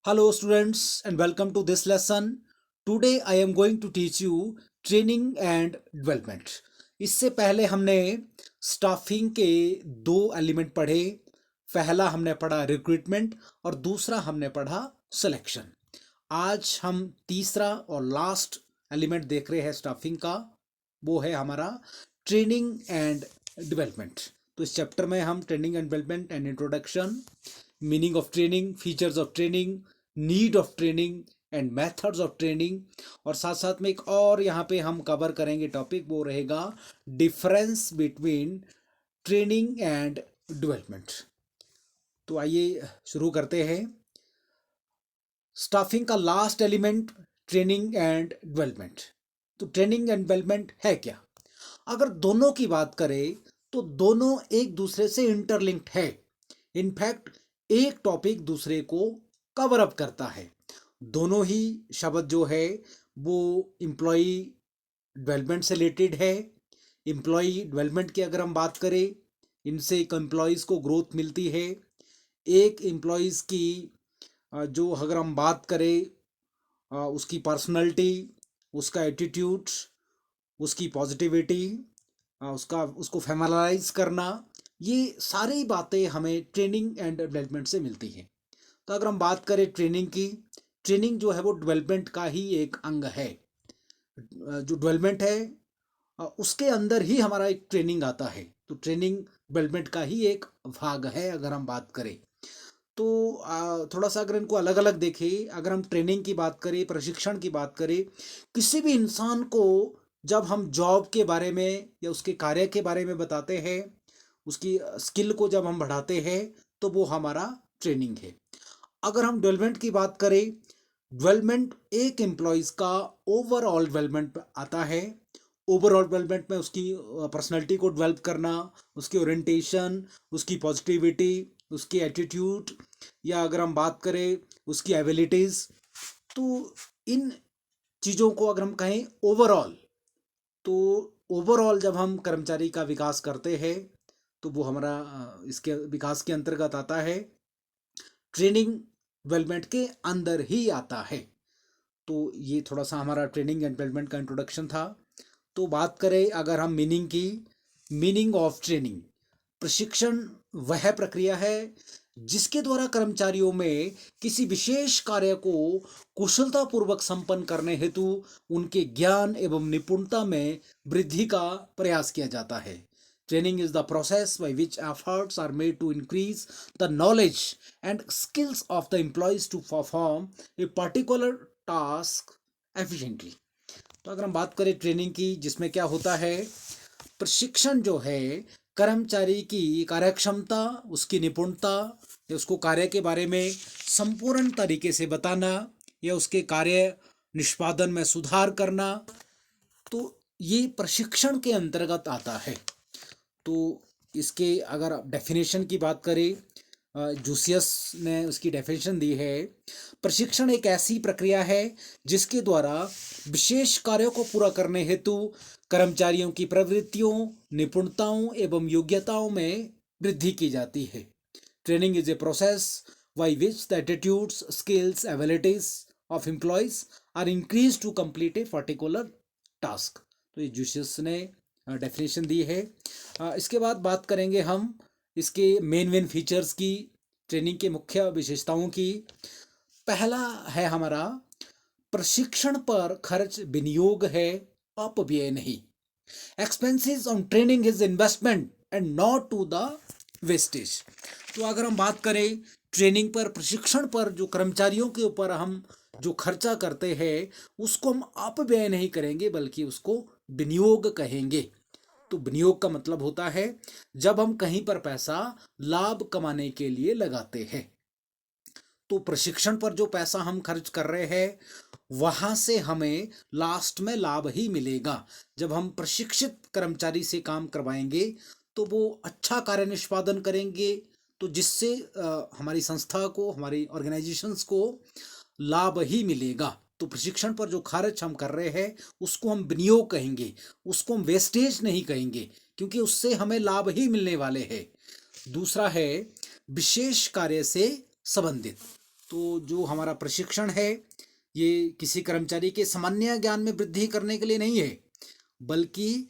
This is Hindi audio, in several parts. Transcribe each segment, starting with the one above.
Hello students and welcome to this lesson. Today I am going to teach you training and development. इससे पहले हमने स्टाफिंग के दो एलिमेंट पढ़े। पहला हमने पढ़ा रिक्रूटमेंट और दूसरा हमने पढ़ा सिलेक्शन। आज हम तीसरा और लास्ट एलिमेंट देख रहे हैं स्टाफिंग का, वो है हमारा ट्रेनिंग एंड डेवलपमेंट। तो इस चैप्टर में हम training and development and introduction, meaning of training, features of training, need of training and methods of training, और साथ साथ में एक और यहाँ पे हम कवर करेंगे टॉपिक, वो रहेगा difference between training and development. तो आइए शुरू करते हैं। स्टाफिंग का last element training and development. तो ट्रेनिंग एंड डेवलपमेंट है क्या? अगर दोनों की बात करें तो दोनों एक दूसरे से इंटरलिंक्ड है। इनफैक्ट एक टॉपिक दूसरे को कवर अप करता है। दोनों ही शब्द जो है वो एम्प्लॉय डेवलपमेंट से रिलेटेड है। एम्प्लॉय डेवलपमेंट की अगर हम बात करें, इनसे एक एम्प्लॉयज़ को ग्रोथ मिलती है। एक एम्प्लॉयज़ की जो अगर हम बात करें उसकी पर्सनैलिटी, उसका एटीट्यूड, उसकी पॉजिटिविटी, उसको फैमिलाइज करना, ये सारी बातें हमें ट्रेनिंग एंड डेवलपमेंट से मिलती हैं। तो अगर हम बात करें ट्रेनिंग की, ट्रेनिंग जो है वो डेवलपमेंट का ही एक अंग है। जो डेवलपमेंट है उसके अंदर ही हमारा एक ट्रेनिंग आता है। तो ट्रेनिंग डेवलपमेंट का ही एक भाग है अगर हम बात करें तो। थोड़ा सा अगर इनको अलग अलग देखें, अगर हम ट्रेनिंग की बात करें, प्रशिक्षण की बात करें, किसी भी इंसान को जब हम जॉब के बारे में या उसके कार्य के बारे में बताते हैं, उसकी स्किल को जब हम बढ़ाते हैं, तो वो हमारा ट्रेनिंग है। अगर हम डेवलपमेंट की बात करें, डेवलपमेंट एक एम्प्लॉयज़ का ओवरऑल डेवलपमेंट आता है। ओवरऑल डेवलपमेंट में उसकी पर्सनैलिटी को डेवलप करना, उसकी ओरिएंटेशन, उसकी पॉजिटिविटी, उसकी एटीट्यूड, या अगर हम बात करें उसकी एबिलिटीज़, तो इन चीज़ों को अगर हम कहें ओवरऑल, तो ओवरऑल जब हम कर्मचारी का विकास करते हैं तो वो हमारा इसके विकास के अंतर्गत आता है। ट्रेनिंग डेवलपमेंट के अंदर ही आता है। तो ये थोड़ा सा हमारा ट्रेनिंग एंड डेवलपमेंट का इंट्रोडक्शन था। तो बात करें अगर हम मीनिंग की, मीनिंग ऑफ ट्रेनिंग, प्रशिक्षण वह प्रक्रिया है जिसके द्वारा कर्मचारियों में किसी विशेष कार्य को कुशलतापूर्वक संपन्न करने हेतु उनके ज्ञान एवं निपुणता में वृद्धि का प्रयास किया जाता है। Training is the process by which efforts are made to increase the knowledge and skills of the employees to perform a particular task efficiently. तो अगर हम बात करें ट्रेनिंग की, जिसमें क्या होता है, प्रशिक्षण जो है कर्मचारी की कार्यक्षमता, उसकी निपुणता या उसको कार्य के बारे में संपूर्ण तरीके से बताना या उसके कार्य निष्पादन में सुधार करना, तो ये प्रशिक्षण के अंतर्गत आता है। तो इसके अगर डेफिनेशन की बात करें, जूसियस ने उसकी डेफिनेशन दी है, प्रशिक्षण एक ऐसी प्रक्रिया है जिसके द्वारा विशेष कार्यों को पूरा करने हेतु कर्मचारियों की प्रवृत्तियों, निपुणताओं एवं योग्यताओं में वृद्धि की जाती है। Training is a process by which the attitudes, skills, abilities of employees are increase to complete a particular task. तो ये जूसियस ने डेफिनेशन दी है। इसके बाद बात करेंगे हम इसके मेन फीचर्स की, ट्रेनिंग के मुख्य विशेषताओं की। पहला है हमारा, प्रशिक्षण पर खर्च विनियोग है, अपव्यय नहीं। Expenses on training is investment and not to the wastage. तो अगर हम बात करें ट्रेनिंग पर, प्रशिक्षण पर, जो कर्मचारियों के ऊपर हम जो खर्चा करते हैं उसको हम अपव्यय नहीं करेंगे बल्कि उसको विनियोग कहेंगे। तो विनियोग का मतलब होता है जब हम कहीं पर पैसा लाभ कमाने के लिए लगाते हैं। तो प्रशिक्षण पर जो पैसा हम खर्च कर रहे हैं वहां से हमें लास्ट में लाभ ही मिलेगा। जब हम प्रशिक्षित कर्मचारी से काम करवाएंगे तो वो अच्छा कार्य निष्पादन करेंगे, तो जिससे हमारी संस्था को, हमारी ऑर्गेनाइजेशंस को लाभ ही मिलेगा। तो प्रशिक्षण पर जो खर्च हम कर रहे हैं उसको हम विनियोग कहेंगे, उसको हम वेस्टेज नहीं कहेंगे, क्योंकि उससे हमें लाभ ही मिलने वाले हैं। दूसरा है विशेष कार्य से संबंधित। तो जो हमारा प्रशिक्षण है ये किसी कर्मचारी के सामान्य ज्ञान में वृद्धि करने के लिए नहीं है, बल्कि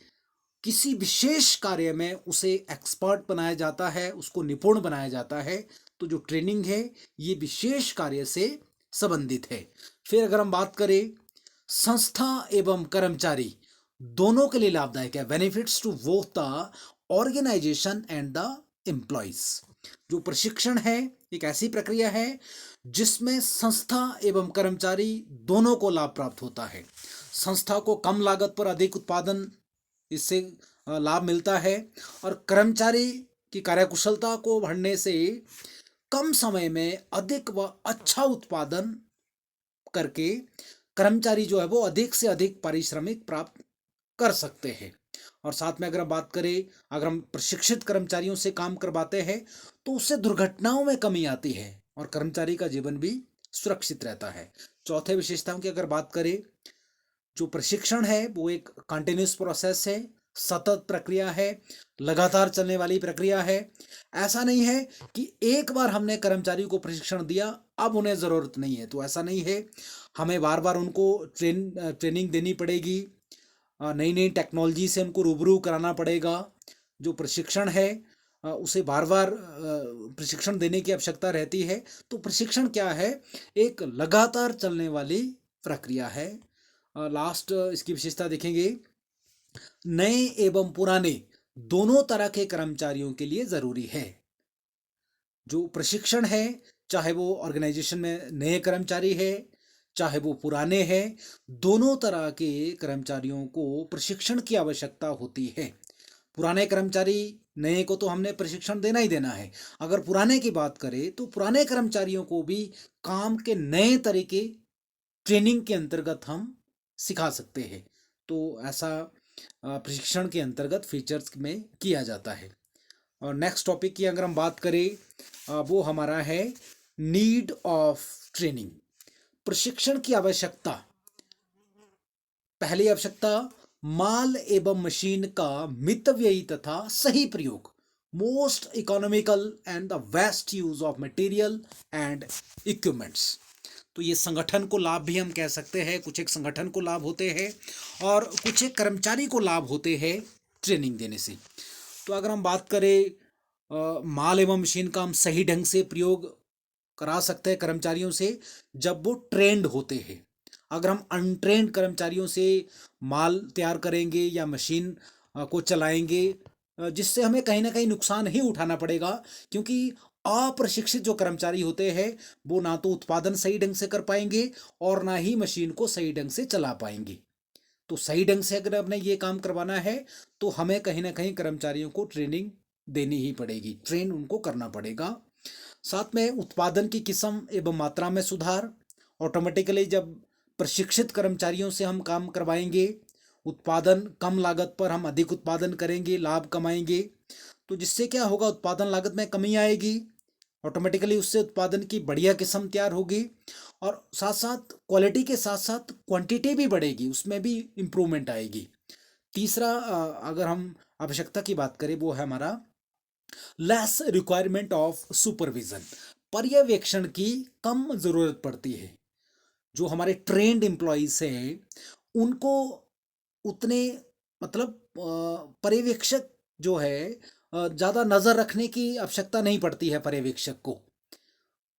किसी विशेष कार्य में उसे एक्सपर्ट बनाया जाता है, उसको निपुण बनाया जाता है। तो जो ट्रेनिंग है ये विशेष कार्य से संबंधित है। फिर अगर हम बात करें संस्था एवं कर्मचारी दोनों के लिए लाभदायक है, benefits to both the organization and the employees. जो प्रशिक्षण है एक ऐसी प्रक्रिया है जिसमें संस्था एवं कर्मचारी दोनों को लाभ प्राप्त होता है। संस्था को कम लागत पर अधिक उत्पादन इससे लाभ मिलता है, और कर्मचारी की कार्यकुशलता को बढ़ने से कम समय में अधिक व अच्छा उत्पादन करके कर्मचारी जो है वो अधिक से अधिक पारिश्रमिक प्राप्त कर सकते हैं। और साथ में अगर हम बात करें, अगर हम प्रशिक्षित कर्मचारियों से काम करवाते हैं तो उससे दुर्घटनाओं में कमी आती है और कर्मचारी का जीवन भी सुरक्षित रहता है। चौथे विशेषताओं की अगर बात करें, जो प्रशिक्षण है वो एक कंटिन्यूस प्रोसेस है, सतत प्रक्रिया है, लगातार चलने वाली प्रक्रिया है। ऐसा नहीं है कि एक बार हमने कर्मचारी को प्रशिक्षण दिया अब उन्हें ज़रूरत नहीं है, तो ऐसा नहीं है। हमें बार बार उनको ट्रेनिंग देनी पड़ेगी, नई नई टेक्नोलॉजी से उनको रूबरू कराना पड़ेगा। जो प्रशिक्षण है उसे बार बार प्रशिक्षण देने की आवश्यकता रहती है। तो प्रशिक्षण क्या है, एक लगातार चलने वाली प्रक्रिया है। लास्ट इसकी विशेषता देखेंगे, नए एवं पुराने दोनों तरह के कर्मचारियों के लिए जरूरी है। जो प्रशिक्षण है, चाहे वो ऑर्गेनाइजेशन में नए कर्मचारी है चाहे वो पुराने हैं, दोनों तरह के कर्मचारियों को प्रशिक्षण की आवश्यकता होती है। पुराने कर्मचारी, नए को तो हमने प्रशिक्षण देना ही देना है। अगर पुराने की बात करें तो पुराने कर्मचारियों को भी काम के नए तरीके ट्रेनिंग के अंतर्गत हम सिखा सकते हैं। तो ऐसा प्रशिक्षण के अंतर्गत फीचर्स में किया जाता है। और नेक्स्ट टॉपिक की अगर हम बात करें वो हमारा है नीड ऑफ ट्रेनिंग। प्रशिक्षण की आवश्यकता, पहली आवश्यकता माल एवं मशीन का मितव्ययी तथा सही प्रयोग, most economical and the best use of material and equipments. तो ये संगठन को लाभ भी हम कह सकते हैं, कुछ एक संगठन को लाभ होते हैं और कुछ एक कर्मचारी को लाभ होते हैं ट्रेनिंग देने से। तो अगर हम बात करें माल एवं मशीन का हम सही ढंग से प्रयोग करा सकते हैं कर्मचारियों से जब वो ट्रेंड होते हैं। अगर हम अनट्रेंड कर्मचारियों से माल तैयार करेंगे या मशीन को चलाएंगे, जिससे हमें कहीं ना कहीं नुकसान ही उठाना पड़ेगा, क्योंकि अप्रशिक्षित जो कर्मचारी होते हैं वो ना तो उत्पादन सही ढंग से कर पाएंगे और ना ही मशीन को सही ढंग से चला पाएंगे। तो सही ढंग से अगर अपने ये काम करवाना है तो हमें कहीं ना कहीं कर्मचारियों को ट्रेनिंग देनी ही पड़ेगी, ट्रेन उनको करना पड़ेगा। साथ में उत्पादन की किस्म एवं मात्रा में सुधार, ऑटोमेटिकली जब प्रशिक्षित कर्मचारियों से हम काम करवाएंगे, उत्पादन कम लागत पर हम अधिक उत्पादन करेंगे, लाभ कमाएंगे। तो जिससे क्या होगा, उत्पादन लागत में कमी आएगी, ऑटोमेटिकली उससे उत्पादन की बढ़िया किस्म तैयार होगी और साथ साथ क्वालिटी के साथ साथ क्वांटिटी भी बढ़ेगी, उसमें भी इम्प्रूवमेंट आएगी। तीसरा अगर हम आवश्यकता की बात करें वो है हमारा लेस रिक्वायरमेंट ऑफ सुपरविजन, पर्यवेक्षण की कम ज़रूरत पड़ती है। जो हमारे ट्रेंड एम्प्लॉयज़ हैं उनको उतने मतलब पर्यवेक्षक जो है ज़्यादा नज़र रखने की आवश्यकता नहीं पड़ती है पर्यवेक्षक को।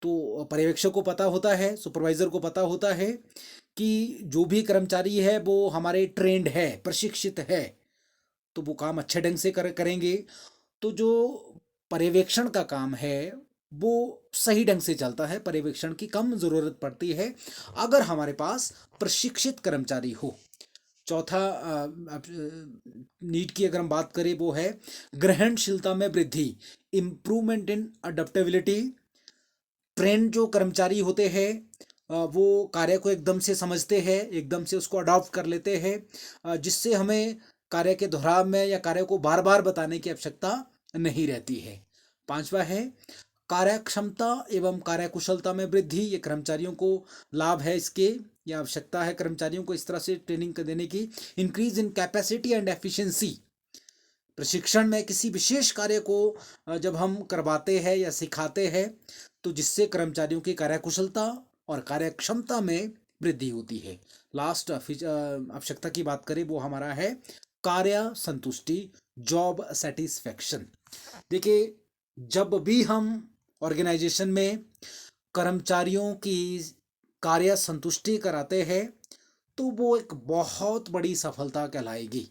तो पर्यवेक्षक को पता होता है, सुपरवाइज़र को पता होता है कि जो भी कर्मचारी है वो हमारे ट्रेंड है, प्रशिक्षित है, तो वो काम अच्छे ढंग से करेंगे। तो जो पर्यवेक्षण का काम है वो सही ढंग से चलता है, पर्यवेक्षण की कम ज़रूरत पड़ती है अगर हमारे पास प्रशिक्षित कर्मचारी हो। चौथा नीड की अगर हम बात करें वो है ग्रहणशीलता में वृद्धि, इम्प्रूवमेंट इन अडेप्टेबिलिटी। ट्रेंड जो कर्मचारी होते हैं वो कार्य को एकदम से समझते हैं, एकदम से उसको अडॉप्ट कर लेते हैं, जिससे हमें कार्य के दोहराव में या कार्य को बार बार बताने की आवश्यकता नहीं रहती है। पांचवा है कार्यक्षमता एवं कार्यकुशलता में वृद्धि, ये कर्मचारियों को लाभ है इसके, या आवश्यकता है कर्मचारियों को इस तरह से ट्रेनिंग देने की। Increase in capacity and efficiency, प्रशिक्षण में किसी विशेष कार्य को जब हम करवाते हैं या सिखाते हैं तो जिससे कर्मचारियों की कार्यकुशलता और कार्यक्षमता में वृद्धि होती है। लास्ट आवश्यकता की बात करें वो हमारा है कार्य संतुष्टि, जॉब सेटिस्फैक्शन। देखिए, जब भी हम ऑर्गेनाइजेशन में कर्मचारियों की कार्य संतुष्टि कराते हैं तो वो एक बहुत बड़ी सफलता कहलाएगी,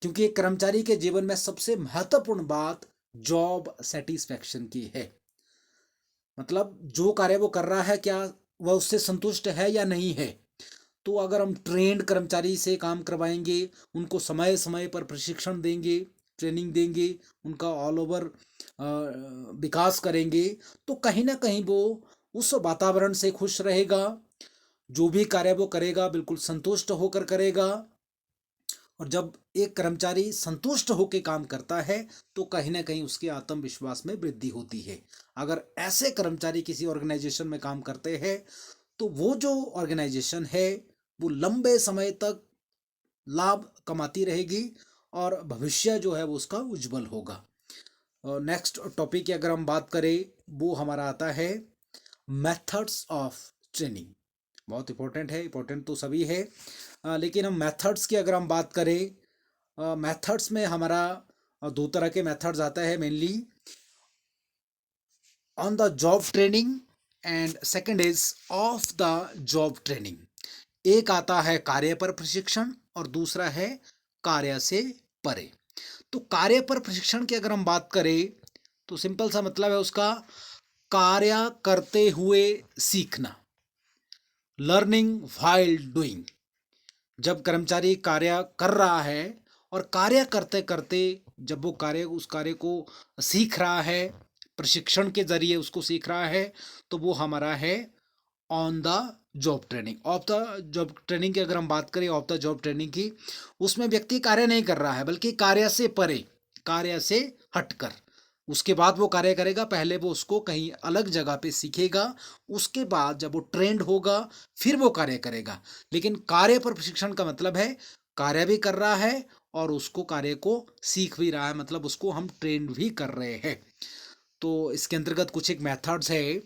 क्योंकि एक कर्मचारी के जीवन में सबसे महत्वपूर्ण बात जॉब सेटिस्फैक्शन की है। मतलब जो कार्य वो कर रहा है क्या वह उससे संतुष्ट है या नहीं है। तो अगर हम ट्रेंड कर्मचारी से काम करवाएंगे, उनको समय समय पर प्रशिक्षण देंगे, ट्रेनिंग देंगे, उनका ऑल ओवर विकास करेंगे, तो कहीं ना कहीं वो उस वातावरण से खुश रहेगा, जो भी कार्य वो करेगा बिल्कुल संतुष्ट होकर करेगा। और जब एक कर्मचारी संतुष्ट होकर काम करता है तो कहीं ना कहीं उसके आत्मविश्वास में वृद्धि होती है। अगर ऐसे कर्मचारी किसी ऑर्गेनाइजेशन में काम करते हैं तो वो जो ऑर्गेनाइजेशन है वो लंबे समय तक लाभ कमाती रहेगी और भविष्य जो है वो उसका उज्जवल होगा। नेक्स्ट टॉपिक की अगर हम बात करें वो हमारा आता है मेथड्स ऑफ ट्रेनिंग। बहुत इंपॉर्टेंट है, इंपॉर्टेंट तो सभी है, लेकिन हम मेथड्स की अगर हम बात करें, मेथड्स में हमारा दो तरह के मेथड्स आता है mainly, on the job training and second is of the job training. एक आता है कार्य पर प्रशिक्षण और दूसरा है कार्य से परे। तो कार्य पर प्रशिक्षण की अगर हम बात करें तो सिंपल सा मतलब है उसका कार्य करते हुए सीखना, लर्निंग व्हाइल डूइंग। जब कर्मचारी कार्य कर रहा है और कार्य करते करते जब वो उस कार्य को सीख रहा है, प्रशिक्षण के जरिए उसको सीख रहा है, तो वो हमारा है on the job training. Of the job training की अगर हम बात करें, ऑफ द जॉब ट्रेनिंग की, उसमें व्यक्ति कार्य नहीं कर रहा है बल्कि कार्य से परे, कार्य से हटकर उसके बाद वो कार्य करेगा। पहले वो उसको कहीं अलग जगह पे सीखेगा, उसके बाद जब वो ट्रेंड होगा फिर वो कार्य करेगा। लेकिन कार्य पर प्रशिक्षण का मतलब है कार्य भी कर रहा है और उसको कार्य को सीख भी रहा है, मतलब उसको हम ट्रेंड भी कर रहे हैं। तो इसके अंतर्गत कुछ एक मेथड्स है।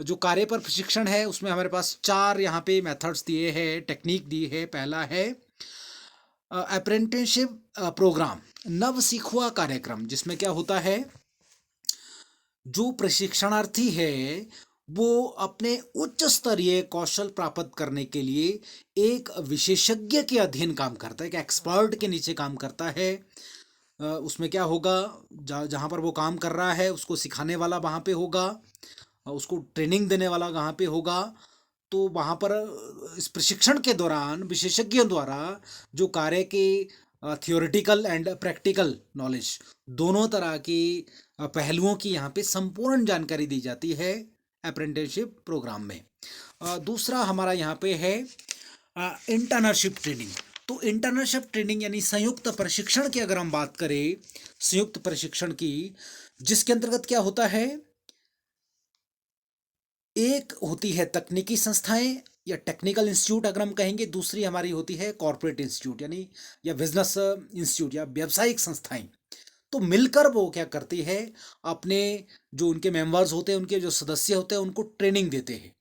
जो कार्य पर प्रशिक्षण है उसमें हमारे पास 4 यहाँ पे मेथड्स दिए हैं, टेक्निक दी है। पहला है अप्रेंटिसशिप प्रोग्राम, नव सीखुआ कार्यक्रम, जिसमें क्या होता है जो प्रशिक्षणार्थी है वो अपने उच्च स्तरीय कौशल प्राप्त करने के लिए एक विशेषज्ञ के अधीन काम करता है, एक एक्सपर्ट के नीचे काम करता है। उसमें क्या होगा, जहाँ पर वो काम कर रहा है उसको सिखाने वाला वहाँ पे होगा, उसको ट्रेनिंग देने वाला वहाँ पे होगा। तो वहाँ पर इस प्रशिक्षण के दौरान विशेषज्ञों द्वारा जो कार्य के थियोरेटिकल एंड प्रैक्टिकल नॉलेज दोनों तरह की पहलुओं की यहाँ पे संपूर्ण जानकारी दी जाती है अप्रेंटिसशिप प्रोग्राम में। दूसरा हमारा यहाँ पे है इंटर्नशिप ट्रेनिंग। तो इंटर्नशिप ट्रेनिंग यानी संयुक्त प्रशिक्षण की अगर हम बात करें, संयुक्त प्रशिक्षण की, जिसके अंतर्गत क्या होता है, एक होती है तकनीकी संस्थाएं या टेक्निकल इंस्टीट्यूट अगर हम कहेंगे, दूसरी हमारी होती है कॉर्पोरेट इंस्टीट्यूट यानी या बिजनेस इंस्टीट्यूट या व्यावसायिक संस्थाएं। तो मिलकर वो क्या करती है, अपने जो उनके मेंबर्स होते हैं, उनके जो सदस्य होते हैं, उनको ट्रेनिंग देते हैं।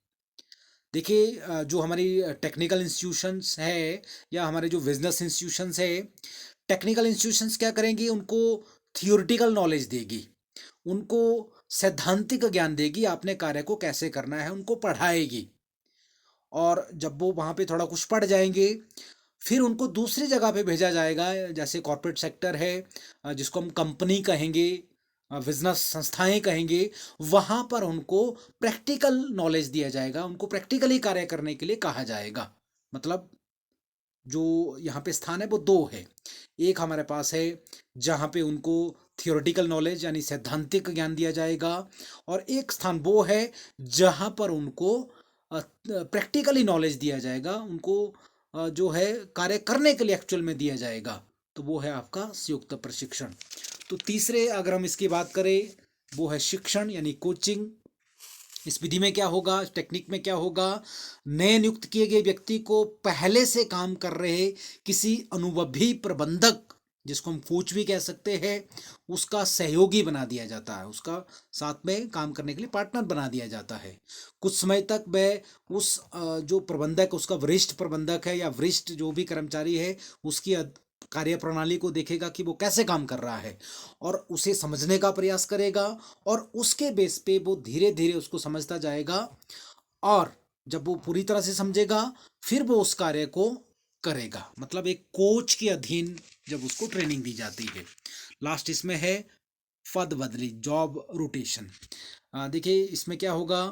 देखिए, जो हमारी टेक्निकल इंस्टीट्यूशंस है या हमारे जो बिजनेस इंस्टीट्यूशंस है, टेक्निकल इंस्टीट्यूशंस क्या करेंगी, उनको थियोरिटिकल नॉलेज देगी, उनको सैद्धांतिक ज्ञान देगी, आपने कार्य को कैसे करना है उनको पढ़ाएगी। और जब वो वहाँ पे थोड़ा कुछ पढ़ जाएंगे फिर उनको दूसरी जगह पे भेजा जाएगा, जैसे कॉर्पोरेट सेक्टर है जिसको हम कंपनी कहेंगे, बिजनेस संस्थाएं कहेंगे, वहाँ पर उनको प्रैक्टिकल नॉलेज दिया जाएगा, उनको प्रैक्टिकली कार्य करने के लिए कहा जाएगा। मतलब जो यहाँ पे स्थान है वो दो है, एक हमारे पास है जहाँ पे उनको थियोरेटिकल नॉलेज यानी सैद्धांतिक ज्ञान दिया जाएगा, और एक स्थान वो है जहाँ पर उनको प्रैक्टिकली नॉलेज दिया जाएगा, उनको जो है कार्य करने के लिए एक्चुअल में दिया जाएगा। तो वो है आपका संयुक्त प्रशिक्षण। तो तीसरे अगर हम इसकी बात करें वो है शिक्षण यानी कोचिंग। इस विधि में क्या होगा, इस टेक्निक में क्या होगा, नए नियुक्त किए गए व्यक्ति को पहले से काम कर रहे किसी अनुभवी प्रबंधक जिसको हम कोच भी कह सकते हैं, उसका सहयोगी बना दिया जाता है, उसका साथ में काम करने के लिए पार्टनर बना दिया जाता है। कुछ समय तक वह उस जो प्रबंधक, उसका वरिष्ठ प्रबंधक है या वरिष्ठ जो भी कर्मचारी है, उसकी कार्य प्रणाली को देखेगा कि वो कैसे काम कर रहा है और उसे समझने का प्रयास करेगा, और उसके बेस पे वो धीरे धीरे उसको समझता जाएगा, और जब वो पूरी तरह से समझेगा फिर वो उस कार्य को करेगा। मतलब एक कोच के अधीन जब उसको ट्रेनिंग दी जाती है। लास्ट इसमें है पद बदली, जॉब रोटेशन। देखिए इसमें क्या होगा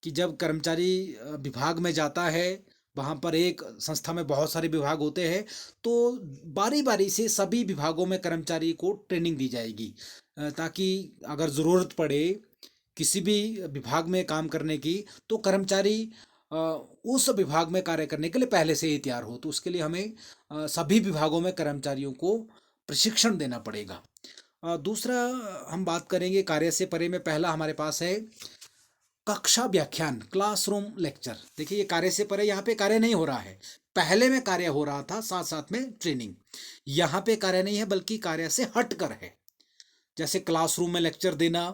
कि जब कर्मचारी विभाग में जाता है, वहाँ पर एक संस्था में बहुत सारे विभाग होते हैं, तो बारी बारी से सभी विभागों में कर्मचारी को ट्रेनिंग दी जाएगी, ताकि अगर ज़रूरत पड़े किसी भी विभाग में काम करने की, तो कर्मचारी अ, उस विभाग में कार्य करने के लिए पहले से ही तैयार हो। तो उसके लिए हमें सभी विभागों में कर्मचारियों को प्रशिक्षण देना पड़ेगा। दूसरा हम बात करेंगे कार्य से परे में, पहला हमारे पास है कक्षा व्याख्यान, क्लासरूम लेक्चर। देखिए ये कार्य से परे, यहाँ पे कार्य नहीं हो रहा है, पहले में कार्य हो रहा था, साथ साथ में ट्रेनिंग। यहाँ पे कार्य नहीं है बल्कि कार्य से हट कर है। जैसे क्लासरूम में लेक्चर देना,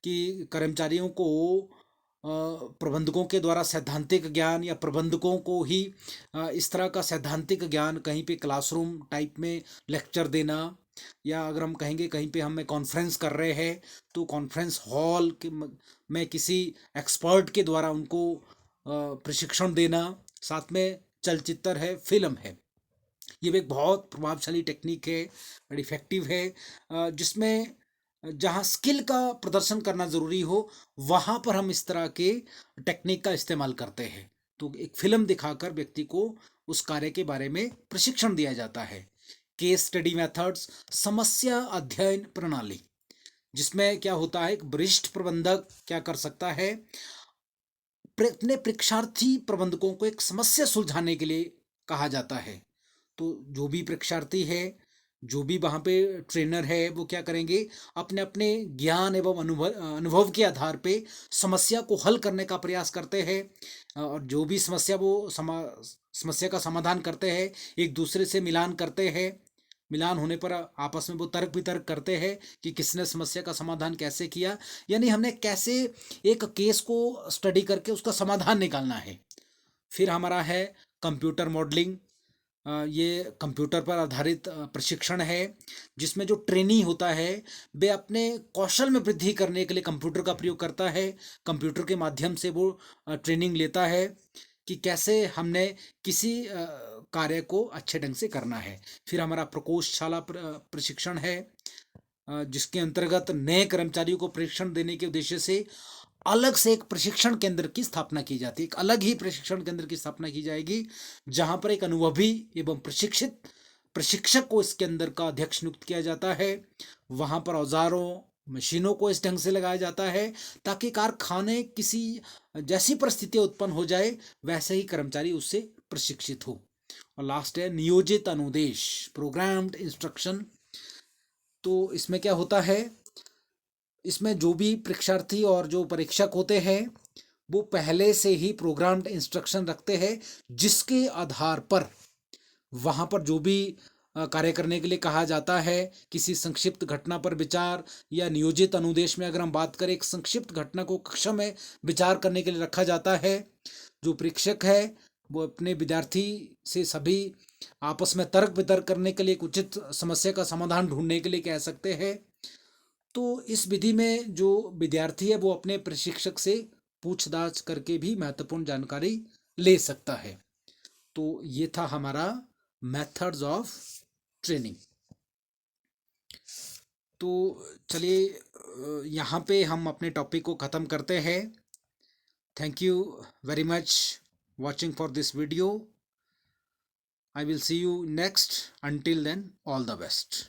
कि कर्मचारियों को प्रबंधकों के द्वारा सैद्धांतिक ज्ञान, या प्रबंधकों को ही इस तरह का सैद्धांतिक ज्ञान कहीं पे क्लासरूम टाइप में लेक्चर देना, या अगर हम कहेंगे कहीं पे हमें कॉन्फ्रेंस कर रहे हैं तो कॉन्फ्रेंस हॉल में किसी एक्सपर्ट के द्वारा उनको प्रशिक्षण देना। साथ में चलचित्र है, फिल्म है, ये भी एक बहुत प्रभावशाली टेक्निक है और इफेक्टिव है, जिसमें जहाँ स्किल का प्रदर्शन करना ज़रूरी हो, वहाँ पर हम इस तरह के टेक्निक का इस्तेमाल करते हैं। तो एक फिल्म दिखाकर व्यक्ति को उस कार्य के बारे में प्रशिक्षण दिया जाता है। केस स्टडी मेथड्स, समस्या अध्ययन प्रणाली, जिसमें क्या होता है, एक वरिष्ठ प्रबंधक क्या कर सकता है, अपने परीक्षार्थी प्रबंधकों को एक समस्या सुलझाने के लिए कहा जाता है। तो जो भी परीक्षार्थी है, जो भी वहाँ पे ट्रेनर है, वो क्या करेंगे, अपने अपने ज्ञान एवं अनुभव के आधार पे समस्या को हल करने का प्रयास करते हैं, और जो भी समस्या वो समस्या का समाधान करते हैं, एक दूसरे से मिलान करते हैं। मिलान होने पर आपस में वो तर्क वितर्क करते हैं कि किसने समस्या का समाधान कैसे किया, यानी हमने कैसे एक केस को स्टडी करके उसका समाधान निकालना है। फिर हमारा है कंप्यूटर मॉडलिंग। ये कंप्यूटर पर आधारित प्रशिक्षण है, जिसमें जो ट्रेनी होता है वे अपने कौशल में वृद्धि करने के लिए कंप्यूटर का प्रयोग करता है। कंप्यूटर के माध्यम से वो ट्रेनिंग लेता है कि कैसे हमने किसी कार्य को अच्छे ढंग से करना है। फिर हमारा प्रकोष्ठशाला प्रशिक्षण है, जिसके अंतर्गत नए कर्मचारियों को प्रशिक्षण देने के उद्देश्य से अलग से एक प्रशिक्षण केंद्र की स्थापना की जाती है। एक अलग ही प्रशिक्षण केंद्र की स्थापना की जाएगी, जहां पर एक अनुभवी एवं प्रशिक्षित प्रशिक्षक को इसके अंदर का अध्यक्ष नियुक्त किया जाता है। वहां पर औजारों, मशीनों को इस ढंग से लगाया जाता है ताकि कारखाने किसी जैसी परिस्थिति उत्पन्न हो जाए, वैसे ही कर्मचारी उससे प्रशिक्षित हो। और लास्ट है नियोजित अनुदेश, प्रोग्राम्ड इंस्ट्रक्शन। तो इसमें क्या होता है, इसमें जो भी परीक्षार्थी और जो परीक्षक होते हैं, वो पहले से ही प्रोग्राम्ड इंस्ट्रक्शन रखते हैं, जिसके आधार पर वहाँ पर जो भी कार्य करने के लिए कहा जाता है, किसी संक्षिप्त घटना पर विचार, या नियोजित अनुदेश में अगर हम बात करें, एक संक्षिप्त घटना को कक्षा में विचार करने के लिए रखा जाता है। जो परीक्षक है वो अपने विद्यार्थी से सभी आपस में तर्क वितर्क करने के लिए, एक उचित समस्या का समाधान ढूंढने के लिए कह सकते हैं। तो इस विधि में जो विद्यार्थी है वो अपने प्रशिक्षक से पूछताछ करके भी महत्वपूर्ण जानकारी ले सकता है। तो ये था हमारा मेथड्स ऑफ ट्रेनिंग। तो चलिए यहाँ पे हम अपने टॉपिक को ख़त्म करते हैं। Thank you very much watching for this video. I will see you next. Until then, all the best.